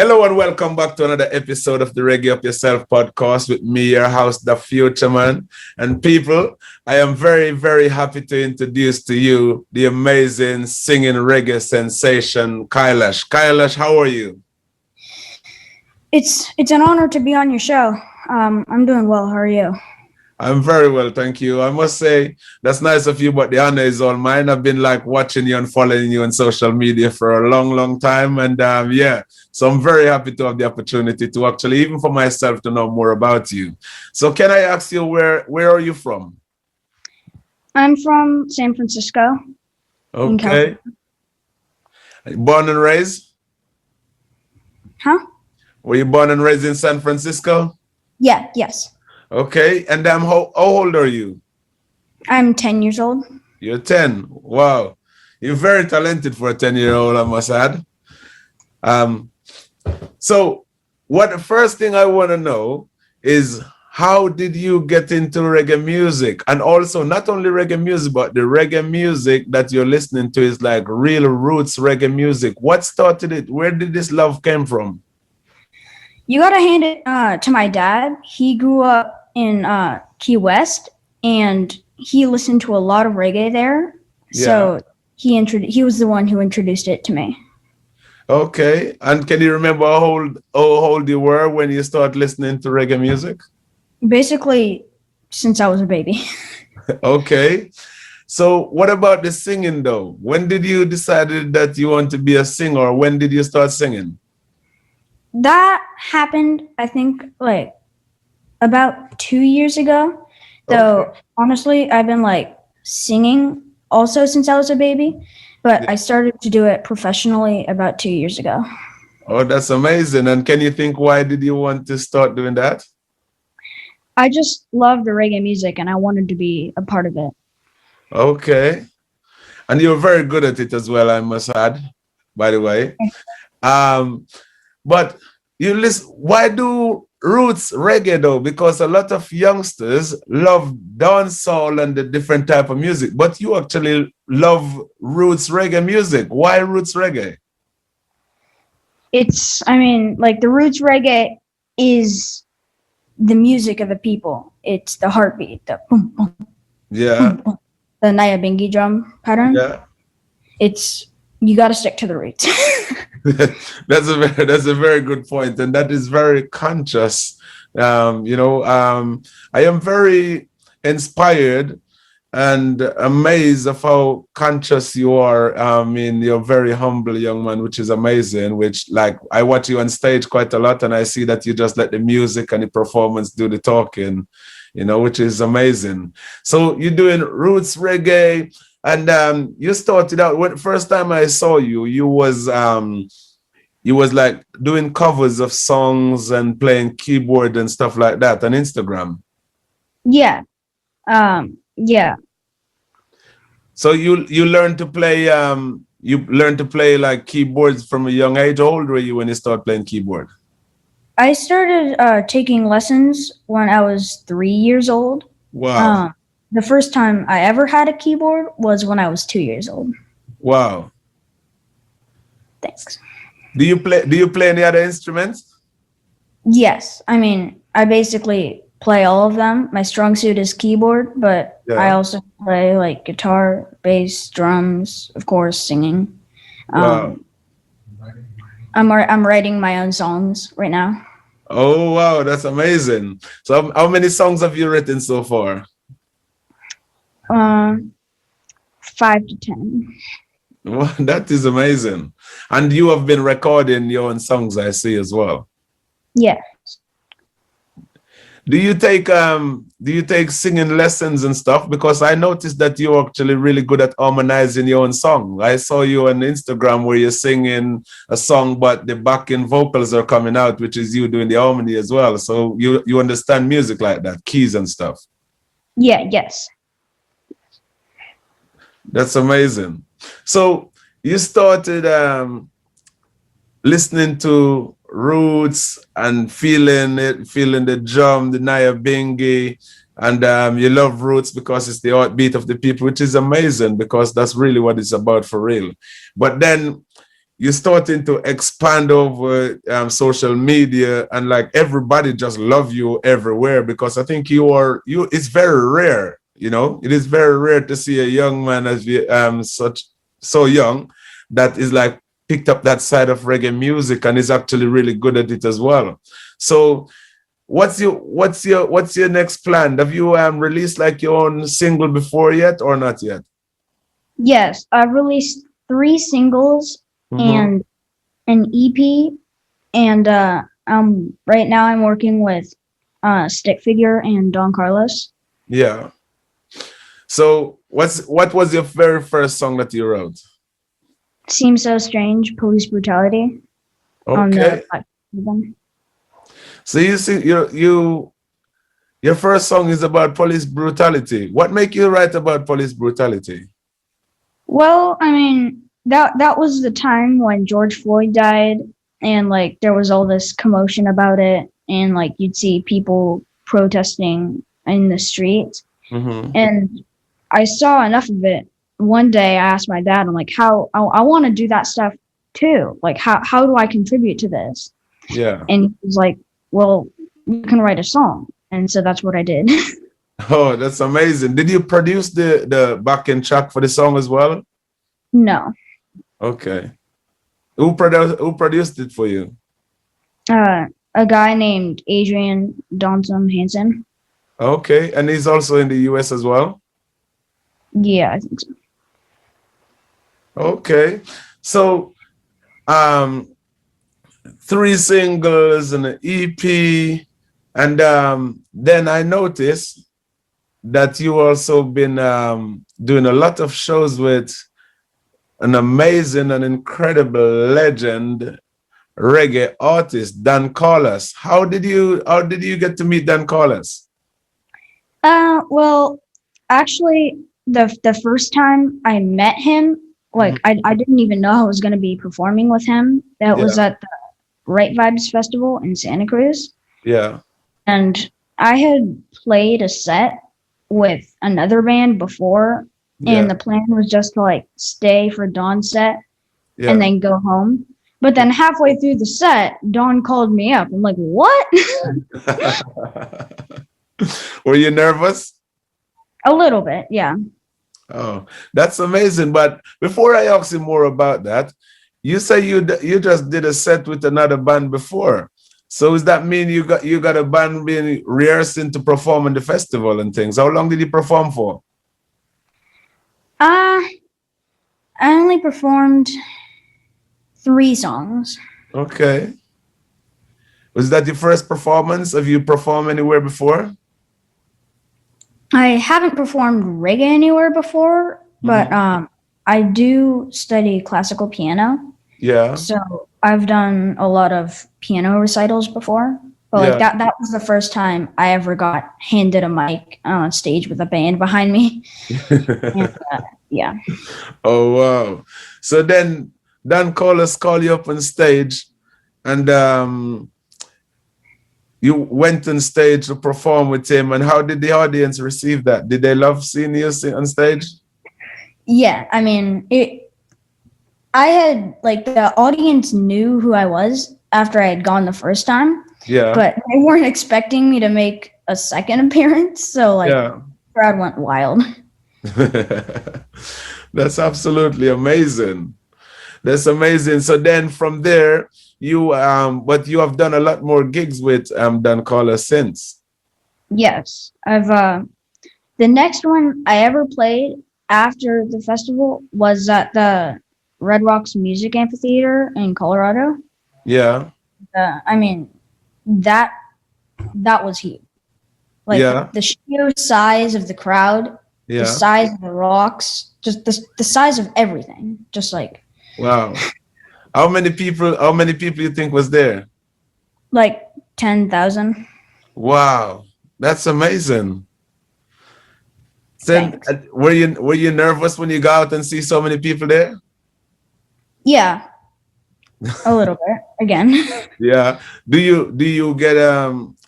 Hello and welcome back to another episode of the Reggae Up Yourself podcast with me, your host, the Future Man. And people, I am very, very happy to introduce to you the amazing singing reggae sensation, Kailash. Kailash, how are you? It's an honor to be on your show. I'm doing well. How are you? I'm very well, thank you. I must say, that's nice of you, but the honor is all mine. I've been like watching you and following you on social media for a long, long time. And so I'm very happy to have the opportunity to actually, even for myself, to know more about you. So can I ask you, where are you from? I'm from San Francisco. Okay. Born and raised? Huh? Were you born and raised in San Francisco? Yes. Okay. And how old are you? I'm 10 years old. You're 10. Wow. You're very talented for a 10-year-old, I must add. So what the first thing I want to know is, how did you get into reggae music? And also not only reggae music, but the reggae music that you're listening to is like real roots reggae music. What started it? Where did this love came from? You gotta hand it to my dad. He grew up in Key West, and he listened to a lot of reggae there. Yeah. So he was the one who introduced it to me. Okay. And can you remember how old you were when you started listening to reggae music? Basically, since I was a baby. Okay. So what about the singing though? When did you decide that you want to be a singer? When did you start singing? That happened, I think, like about 2 years ago. Though, Okay. honestly, I've been like singing also since I was a baby, but I started to do it professionally about 2 years ago. Oh, that's amazing. And can you think, why did you want to start doing that? I just love the reggae music and I wanted to be a part of it. Okay. And you're very good at it as well, I must add, by the way. But you listen, why do roots reggae though? Because a lot of youngsters love dancehall and the different type of music, but you actually love roots reggae music. Why roots reggae? Like the roots reggae is the music of the people. It's the heartbeat, the boom, boom, Yeah. boom, boom, the Naya Bingi drum pattern. Yeah. You got to stick to the roots. That's a very good point, and that is very conscious. I am very inspired and amazed of how conscious you are. You're very humble young man, which is amazing. Which, like, I watch you on stage quite a lot, and I see that you just let the music and the performance do the talking, which is amazing. So you're doing roots reggae. And you started out, when first time I saw you, you was like doing covers of songs and playing keyboard and stuff like that on Instagram. Yeah. Yeah. So you learned to play like keyboards from a young age. How old were you when you started playing keyboard? I started taking lessons when I was 3 years old. Wow. The first time I ever had a keyboard was when I was 2 years old. Wow. Thanks. Do you play any other instruments? Yes. I basically play all of them. My strong suit is keyboard, but Yeah. I also play like guitar, bass, drums, of course, singing. Wow. I'm writing my own songs right now. Oh, wow. That's amazing. So how many songs have you written so far? 5 to 10. Well, that is amazing. And you have been recording your own songs, I see, as well. Yeah. Do you take singing lessons and stuff? Because I noticed that you're actually really good at harmonizing your own song. I saw you on Instagram where you're singing a song, but the backing vocals are coming out, which is you doing the harmony as well. So you understand music like that, keys and stuff. Yeah, yes. That's amazing. So you started listening to roots and feeling the drum, the Naya Bingi, and you love roots because it's the heartbeat of the people, which is amazing because that's really what it's about for real. But then you're starting to expand over social media, and like everybody just love you everywhere, because I think you it's very rare, you know, it is very rare to see a young man as you such so young that is like picked up that side of reggae music and is actually really good at it as well. So what's your next plan? Have you released like your own single before yet, or not yet? Yes, I've released 3 singles Mm-hmm. and an EP, and right now I'm working with Stick Figure and Don Carlos. Yeah. So what was your very first song that you wrote? Seems So Strange, Police Brutality on the Okay. platform. So you see your first song is about police brutality. What make you write about police brutality? Well, I mean that was the time when George Floyd died, and like there was all this commotion about it, and like you'd see people protesting in the streets, Mm-hmm. and I saw enough of it. One day I asked my dad, I'm like, how I want to do that stuff too. Like how do I contribute to this? Yeah. And he was like, well, you can write a song. And so that's what I did. Oh, that's amazing. Did you produce the back end track for the song as well? No. Okay. Who produced it for you? A guy named Adrian Donsum Hansen. Okay. And he's also in the US as well? Yeah, I think so. Okay. So um 3 singles and an EP. And then I noticed that you also been doing a lot of shows with an amazing and incredible legend reggae artist, Dan Carlos. How did you get to meet Dan Carlos? Well, actually, the first time I met him, like Mhm. I didn't even know I was gonna be performing with him. That was Yeah, at the Right Vibes Festival in Santa Cruz, yeah, and I had played a set with another band before, yeah, and the plan was just to like stay for Dawn's set and yeah. then go home. But then halfway through the set, Dawn called me up. I'm like, what? Were you nervous? A little bit, yeah. Oh, that's amazing. But before I ask you more about that, you say you just did a set with another band before. So does that mean you got a band being rehearsing to perform in the festival and things? How long did you perform for? Uh, I only performed 3 songs. Okay. Was that your first performance? Have you performed anywhere before? I haven't performed reggae anywhere before, but Mhm. I do study classical piano. Yeah, So I've done a lot of piano recitals before. But like yeah. that was the first time I ever got handed a mic on stage with a band behind me. And yeah. Oh wow. So then Dan Carlos call you up on stage, and you went on stage to perform with him. And how did the audience receive that? Did they love seeing you on stage? Yeah, I mean, I had like the audience knew who I was after I had gone the first time, Yeah, but they weren't expecting me to make a second appearance. So like, yeah. crowd went wild. That's absolutely amazing. That's amazing. So then from there, but you have done a lot more gigs with Dan Carlos since. Yes, I've the next one I ever played after the festival was at the Red Rocks Music Amphitheater in Colorado. Yeah, I mean, that that was huge. Like yeah, the sheer size of the crowd, the yeah. size of the rocks, just the size of everything. Just Wow. How many people you think was there? like 10,000. Wow. That's amazing. Then Thanks. were you nervous when you go out and see so many people there? Yeah, a little bit again. Yeah. Do you get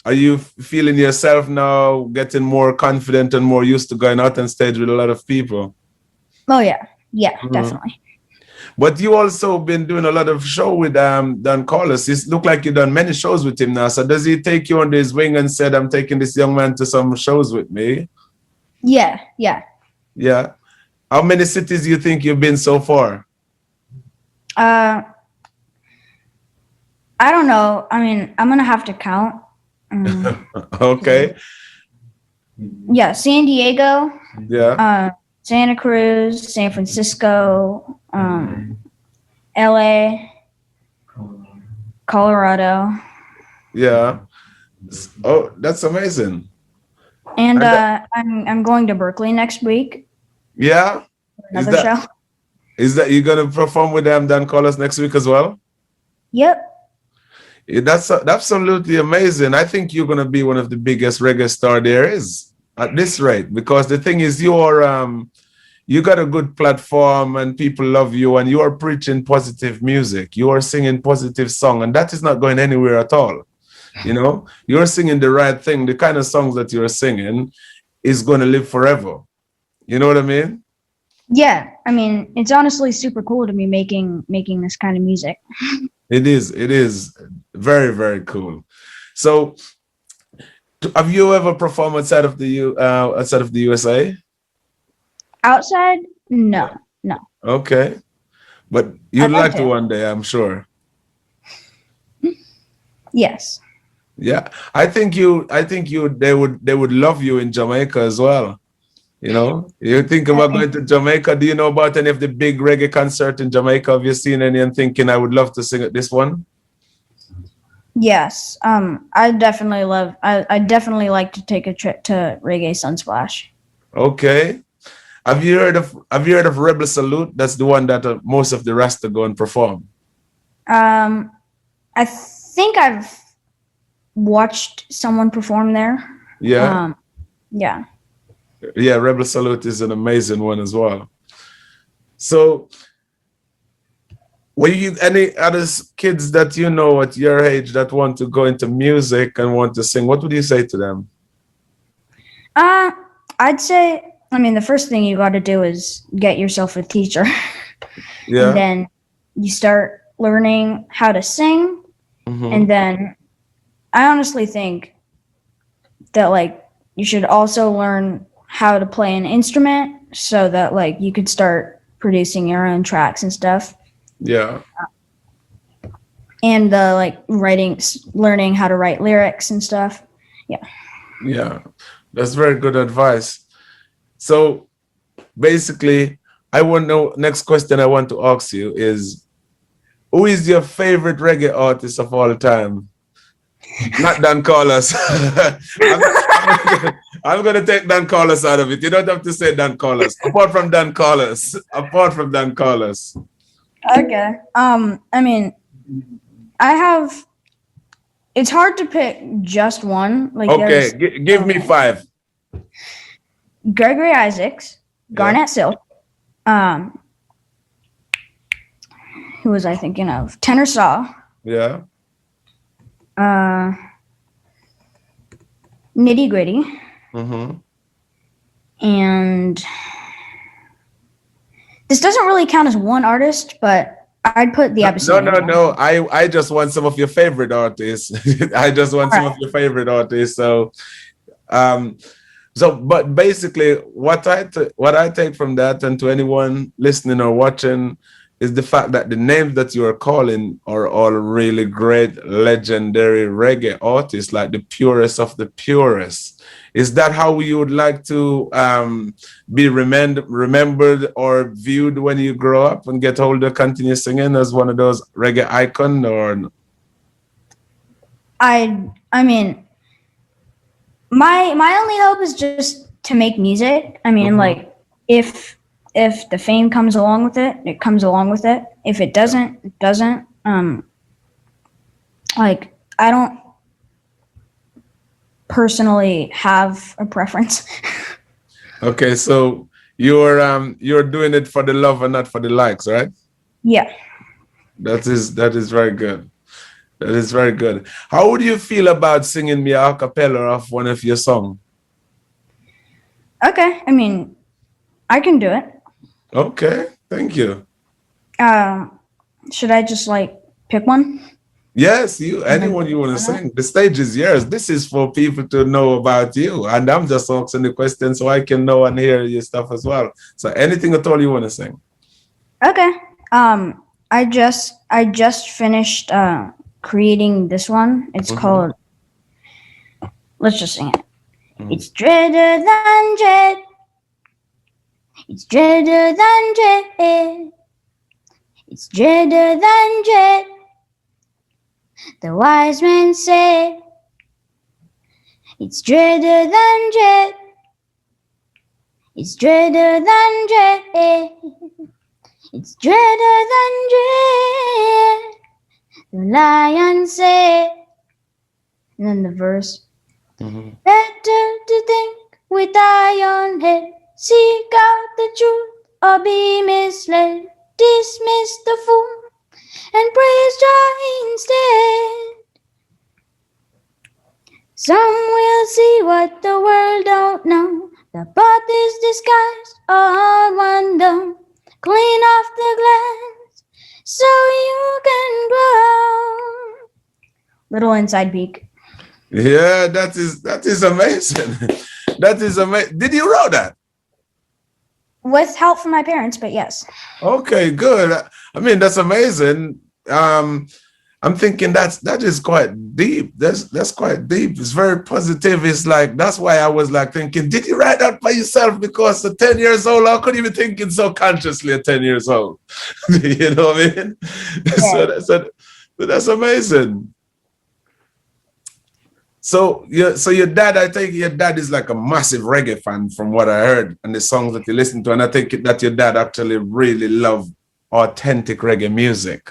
are you feeling yourself now getting more confident and more used to going out on stage with a lot of people? Oh yeah, yeah, Mhm. definitely. But you also been doing a lot of show with Dan Carlos. It look like you've done many shows with him now. So does he take you under his wing and said, I'm taking this young man to some shows with me? Yeah, yeah. Yeah. How many cities do you think you've been so far? Uh, I don't know. I mean, I'm gonna have to count. Um, Okay. yeah, San Diego, Yeah. Santa Cruz, San Francisco, LA, Colorado, Yeah. Oh, that's amazing. and And I'm going to Berkeley next week yeah. for Is another that show. is that you're gonna perform with Dan Carlos next week as well? Yep. That's absolutely amazing. I think you're gonna be one of the biggest reggae star there is at this rate, because the thing is, you got a good platform and people love you, and you are preaching positive music. You are singing positive song, and that is not going anywhere at all. You know, you're singing the right thing. The kind of songs that you're singing is going to live forever. You know what I mean? Yeah. I mean, it's honestly super cool to be making this kind of music. It is. It is very, very cool. So, have you ever performed outside of the USA? Outside, no, no. Okay, but you'd I'd like like to to. one day, I'm sure. Yes. Yeah, I think you. They would love you in Jamaica as well. You know, you think I about going mean, to Jamaica. Do you know about any of the big reggae concerts in Jamaica? Have you seen any and thinking I would love to sing at this one? yes. I definitely like to take a trip to Reggae Sunsplash. Okay. Have you heard of Rebel Salute? That's the one that most of the Rasta go and perform. Um, I think I've watched someone perform there. Yeah. Um, yeah. Yeah, Rebel Salute is an amazing one as well. So were you any other kids that you know at your age that want to go into music and want to sing? What would you say to them? Uh, I'd say, I mean, the first thing you got to do is get yourself a teacher, and Yeah. then you start learning how to sing, and Hmm. then I honestly think that like you should also learn how to play an instrument so that like you could start producing your own tracks and stuff, Yeah. and like learning how to write lyrics and stuff. Yeah. Yeah. That's very good advice. So basically, I want to know, next question I want to ask you is, who is your favorite reggae artist of all time? Not Dan Carlos. I'm gonna take Dan Carlos out of it. You don't have to say Dan Carlos. Apart from Dan Carlos. Apart from Dan Carlos. Okay. I mean, I have. It's hard to pick just one. Like Okay, there's give me five. Gregory Isaacs, Yeah. Garnett Silk. Um, who was I thinking of? Tenor Saw. Yeah. Uh, Nitty Gritty, Mm-hmm. and this doesn't really count as one artist, but I'd put the No, Abyssinian. no, no. I just want some of your favorite artists. I just want some of your favorite artists. Um, but basically, what I take from that, and to anyone listening or watching, is the fact that the names that you are calling are all really great, legendary reggae artists, like the purest of the purest. Is that how you would like to be remembered or viewed when you grow up and get older? Continue singing as one of those reggae icon, or I mean, my only hope is just to make music. I mean, Mhm. like if the fame comes along with it, it comes along with it. If it doesn't, it doesn't. Like I don't personally have a preference. Okay, so you're doing it for the love and not for the likes, right? Yeah. That is very good. That is very good. How would you feel about singing me a cappella of one of your songs? Okay. I mean, I can do it. Okay, thank you. Um, should I just like pick one? Yes, you, And then anyone you want to sing. The stage is yours. This is for people to know about you. And I'm just asking the question so I can know and hear your stuff as well. So anything at all you want to sing. Okay. I just finished creating this one. It's Mhm, called. Let's just sing it. mhm. It's dreader than dread. It's dreader than dread. It's dreader than dread. The wise men say it's dreader than dread. It's dreader than dread. It's dreader than dread. The lion said. And then the verse. Mhm. Better to think with eye on head. Seek out the truth or be misled. Dismiss the fool and praise Jah instead. Some will see what the world don't know. The path is disguised or wonder. Clean off the glass so you can glow. Little inside peek. Yeah, that is amazing. That is amazing. Did you wrote that? With help from my parents, but yes. Okay, good. I mean, that's amazing. I'm thinking that is quite deep. That's quite deep. It's very positive. It's like that's why I was like thinking, did you write that by yourself? Because at 10 years old, how could you be thinking so consciously at 10 years old? You know what I mean? Yeah. So that's amazing. So yeah, so your dad, I think your dad is like a massive reggae fan from what I heard and the songs that you listen to. And I think that your dad actually really loved authentic reggae music.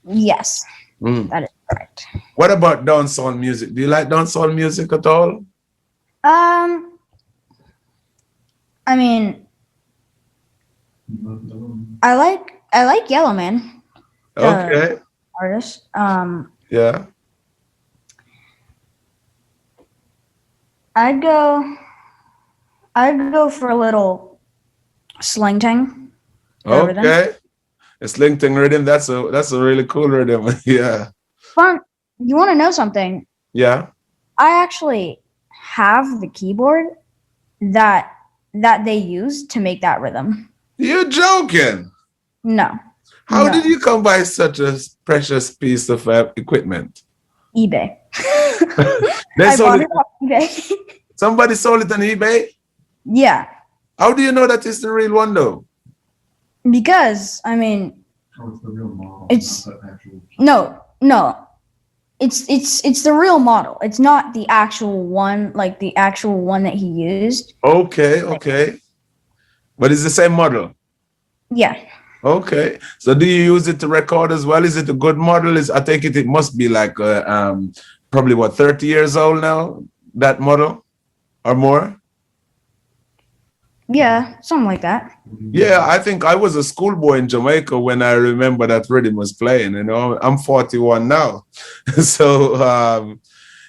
Yes, Mm. that is correct. What about dancehall music? Do you like dancehall music at all? Um, I mean, I like Yellow Man, the Okay. artist. Yeah. I'd go I'd go for a little slang tang, the rhythm. Okay. It's LinkedIn rhythm. That's a really cool rhythm. Yeah. Fun. You want to know something? Yeah. I actually have the keyboard that they use to make that rhythm. You're joking. No, How did no, you come by such a precious piece of equipment? eBay. They I sold bought it. it off eBay. Somebody sold it on eBay. Yeah, How do you know that it's the real one though? because I mean, Oh, it's the real model. It's- not the actual. no. It's the real model. It's not the actual one, like the actual one that he used. Okay, okay. But it's the same model. Yeah. Okay. So do you use it to record as well? Is it a good model? Is I take it must be like probably what 30 years old now, that model or more? Yeah, something like that. Yeah, I think I was a schoolboy in Jamaica when I remember that rhythm was playing. You know, I'm 41 now. So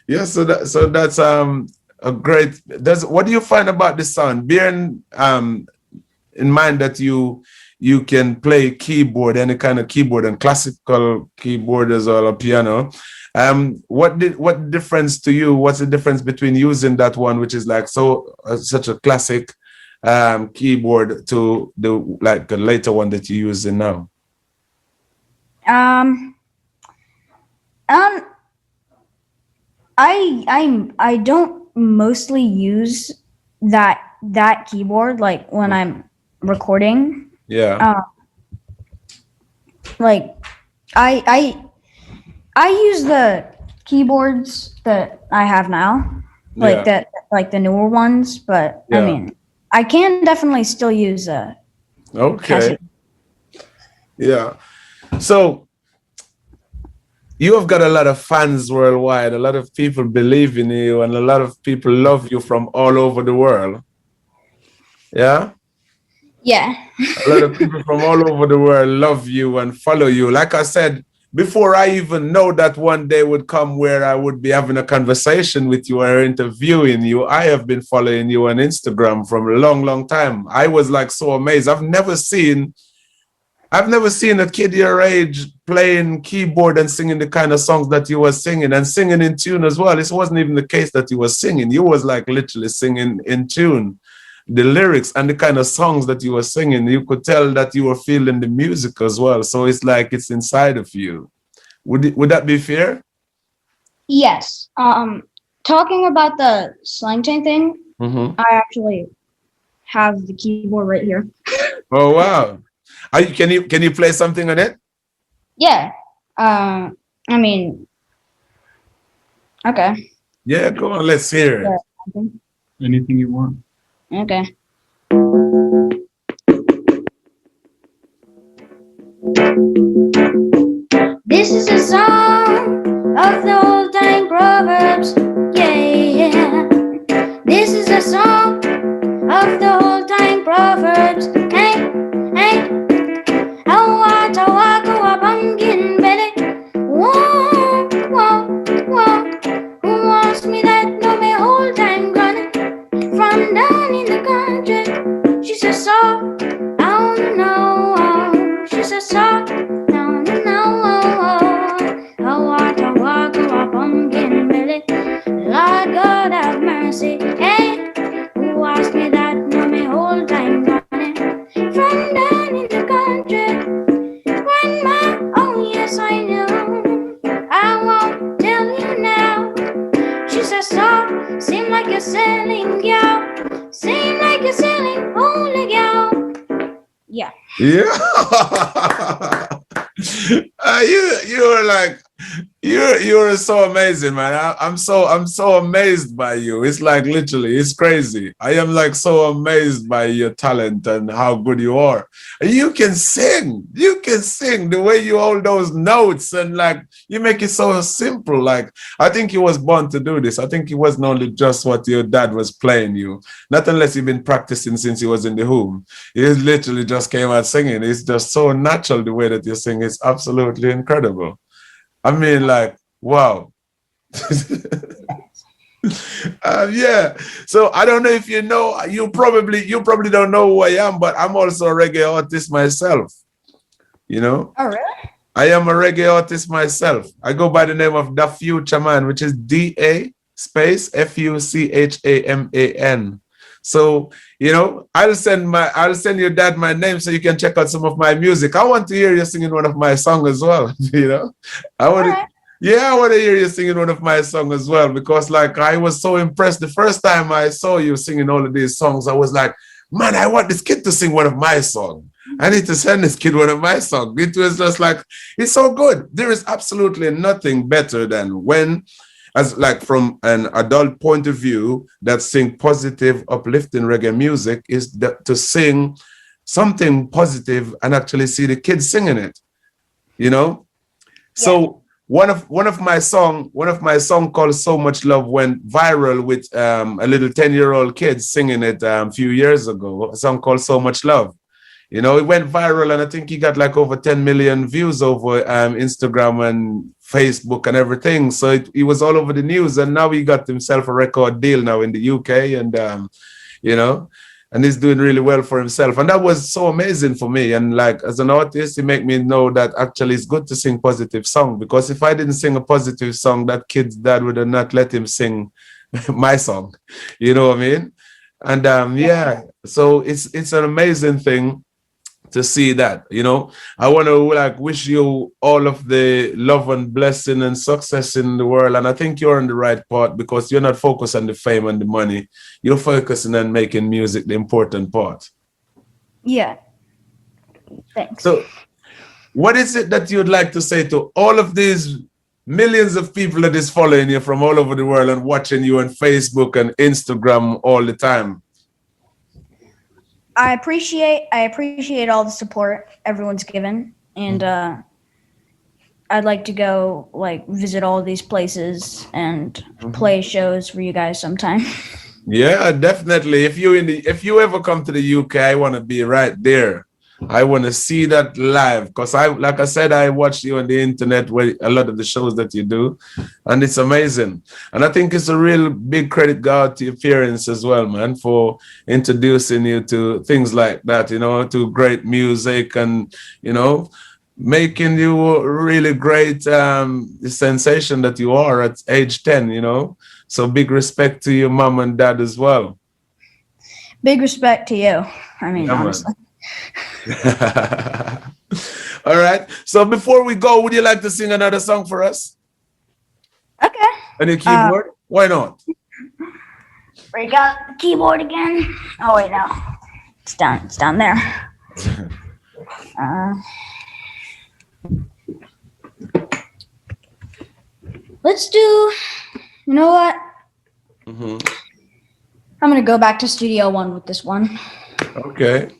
yeah, so that's a great does what do you find about the sound? Bearing in mind that you can play keyboard, any kind of keyboard and classical keyboard as well, or piano. What difference to you? What's the difference between using that one, which is like so such a classic keyboard, to the like a later one that you're using now? Um, um, I don't mostly use that keyboard like when I'm recording. Yeah, Like I I I use the keyboards that I have now, like yeah, that, like the newer ones. But I yeah. mean, I can definitely still use a Okay, Casio. yeah. So you have got a lot of fans worldwide. A lot of people believe in you, and a lot of people love you from all over the world. Yeah. Yeah. A lot of people from all over the world love you and follow you. Like I said, before I even know that one day would come where I would be having a conversation with you or interviewing you, I have been following you on Instagram from a long, long time. I was like so amazed. I've never seen I've never seen a kid your age playing keyboard and singing the kind of songs that you were singing and singing in tune as well. It wasn't even the case that you were singing. You was like literally singing in tune. The lyrics and the kind of songs that you were singing, you could tell that you were feeling the music as well. So it's like it's inside of you. Would that be fair? Yes. Talking about the slang chain thing, Mm-hmm. I actually have the keyboard right here. Oh wow! Can you play something on it? Yeah. I mean, okay. Yeah, go on. Let's hear it. Yeah. Anything you want. Okay. This is a song of the old time proverbs. Yeah, yeah. This is a song of the old time proverbs. Hey, hey. Awata pumpkin belly. Whoa, whoa, whoa. Who wants me that know me whole time gonna from down in the country? She says so. Oh no. She says so. No, no, no. Awata pumpkin belly. Lord God have mercy. Hey, who asked me that know me whole time gonna from down in the country? Grandma, oh yes I know. I won't tell you now. She says so. Seem like you're selling, gal. Seem like you're selling only, gal. Yeah. Yeah. You were like you're so amazing, man. I'm so amazed by you. It's like literally, it's crazy. I am like so amazed by your talent and how good you are. You can sing. You can sing the way you hold those notes and like you make it so simple. Like I think you was born to do this. I think it wasn't only just what your dad was playing you. Not unless you've been practicing since you was in the womb. You literally just came out singing. It's just so natural the way that you sing. It's absolutely incredible. I mean, like, wow. Yeah. So I don't know if you know, you probably don't know who I am, but I'm also a reggae artist myself. You know, Oh really? I am a reggae artist myself. I go by the name of Da Future Man, which is DA space FUCHAMAN. So, I'll send your dad my name so you can check out some of my music. I want to hear you singing one of my songs as well. I want to, Alright. yeah, I want to hear you singing one of my songs as well because, like, I was so impressed the first time I saw you singing all of these songs. I was like, man, I want this kid to sing one of my songs. I need to send this kid one of my songs. It was just like, it's so good. There is absolutely nothing better than when, as like from an adult point of view, that sing positive, uplifting reggae music is to sing something positive and actually see the kids singing it. So one of my song called So Much Love went viral with a little 10-year-old kid singing it a few years ago, a song called So Much Love. It went viral, and I think he got like over 10 million views over Instagram and Facebook and everything. So he was all over the news, and now he got himself a record deal now in the UK, and and he's doing really well for himself. And that was so amazing for me. And like as an artist, it made me know that actually it's good to sing positive song, because if I didn't sing a positive song, that kid's dad would have not let him sing my song. You know what I mean? And so it's an amazing thing to see that. I want to like wish you all of the love and blessing and success in the world, and I think you're on the right part because you're not focused on the fame and the money. You're focusing on making music the important part. Yeah. Thanks. So what is it that you'd like to say to all of these millions of people that is following you from all over the world and watching you on Facebook and Instagram all the time? I appreciate all the support everyone's given, and I'd like to go like visit all these places and play shows for you guys sometime. Yeah, definitely. If you ever come to the UK, I want to be right there. I want to see that live because like I said, I watch you on the internet where a lot of the shows that you do, and it's amazing. And I think it's a real big credit God to your parents as well, man, for introducing you to things like that, to great music and, making you a really great sensation that you are at age 10. So big respect to your mom and dad as well. Big respect to you. I mean, Yeah, man. honestly. All right. So before we go, would you like to sing another song for us? Okay. On your keyboard? Why not? Break out the keyboard again. Oh wait, no. It's down. It's down there. Let's do. You know what? Mm-hmm. I'm gonna go back to Studio One with this one. Okay.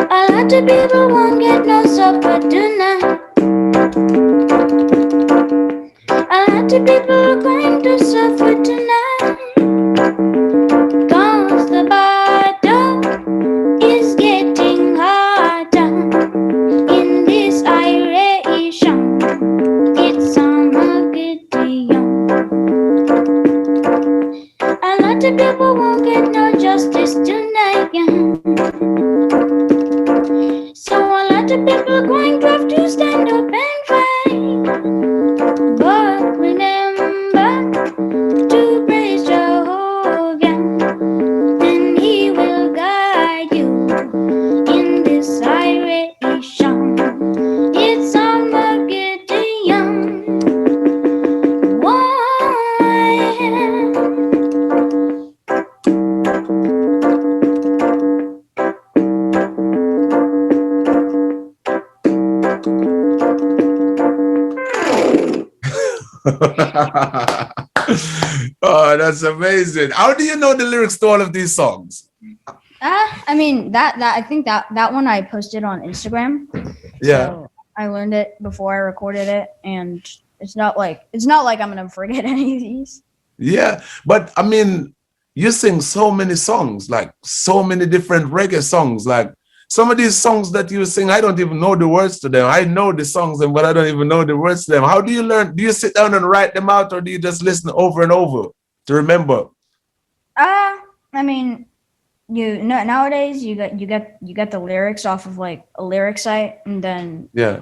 A lot of people won't get no supper tonight. A lot of people are going to suffer tonight. Cause the battle is getting harder in this iration. It's Armageddon. A lot of people won't get no justice tonight. So a lot of people are going to have to stand up and fight. But remember to praise Jehovah, and He will guide you in this iration. It's Armageddon. Oh, that's amazing. How do you know the lyrics to all of these songs? I mean that I think that one I posted on Instagram. Yeah. So I learned it before I recorded it, and it's not like I'm gonna forget any of these. Yeah. But I mean, you sing so many songs, like so many different reggae songs. Like some of these songs that you sing, I don't even know the words to them. I know the songs, but I don't even know the words to them. How do you learn? Do you sit down and write them out, or do you just listen over and over to remember? I mean, nowadays you get the lyrics off of like a lyric site, and then Yeah.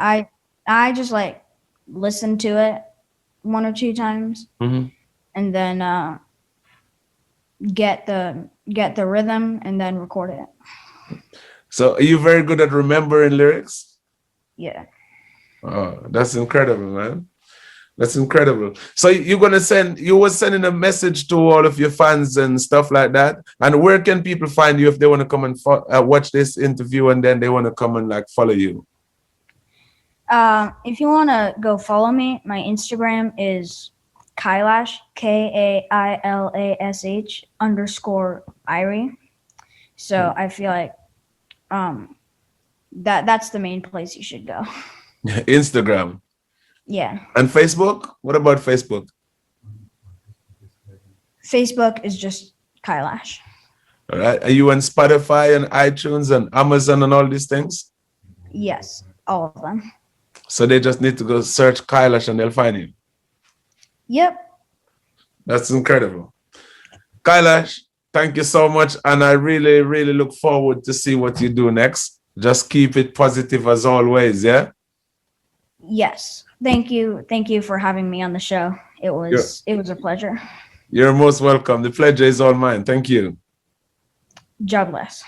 I just like listen to it one or two times, Mm-hmm. and then get the rhythm and then record it. So are you very good at remembering lyrics? Yeah. Oh, that's incredible, man. That's incredible. So you were sending a message to all of your fans and stuff like that. And where can people find you if they want to come and watch this interview and then they want to come and like follow you? If you want to go follow me, my Instagram is Kailash, KAILASH _Irie. So I feel like that's the main place you should go. Instagram. Yeah. And Facebook? What about Facebook? Facebook is just Kailash. All right. Are you on Spotify and iTunes and Amazon and all these things? Yes, all of them. So they just need to go search Kailash and they'll find you. Yep. That's incredible. Kailash, thank you so much. And I really, really look forward to see what you do next. Just keep it positive as always, yeah? Yes. Thank you. Thank you for having me on the show. It was a pleasure. You're most welcome. The pleasure is all mine. Thank you. God bless.